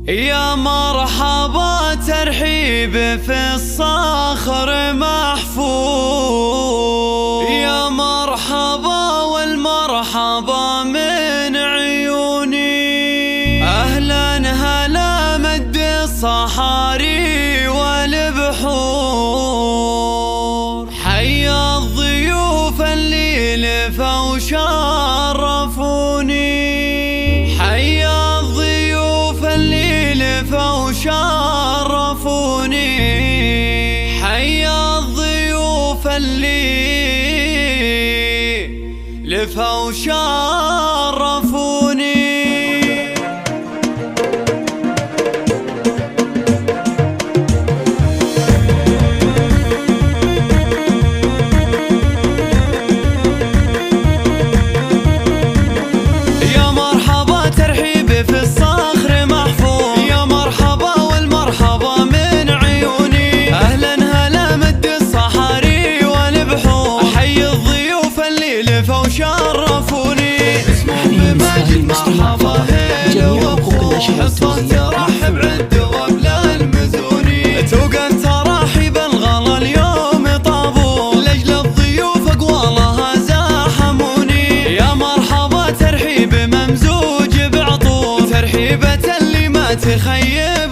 يا مرحبا ترحيب في الصخر محفوظ، يا مرحبا والمرحبا من عيوني. أهلا هلا مد الصحاري والبحور، حيا الضيوف اللي لفوا وشرفوني، حيا الضيوف اللي لفوا وشرفوني، حيا الضيوف اللي لفوا وشرفوني. في الصخر محفوظ، يا مرحبا والمرحبا من عيوني. أهلا هلا مد الصحاري والبحور، حي الضيوف اللي لفوا وشرفوني. اسمهم ماجد مرحبا هلا وابخور، حصة ترحب عند وبلا المزوني. توقن تراحيب الغلا اليوم طابور، لأجل الضيوف أقوالها زاحموني. يا مرحبا ترحيب ممزوج بعطور، ترحيبة اللي ما تخيب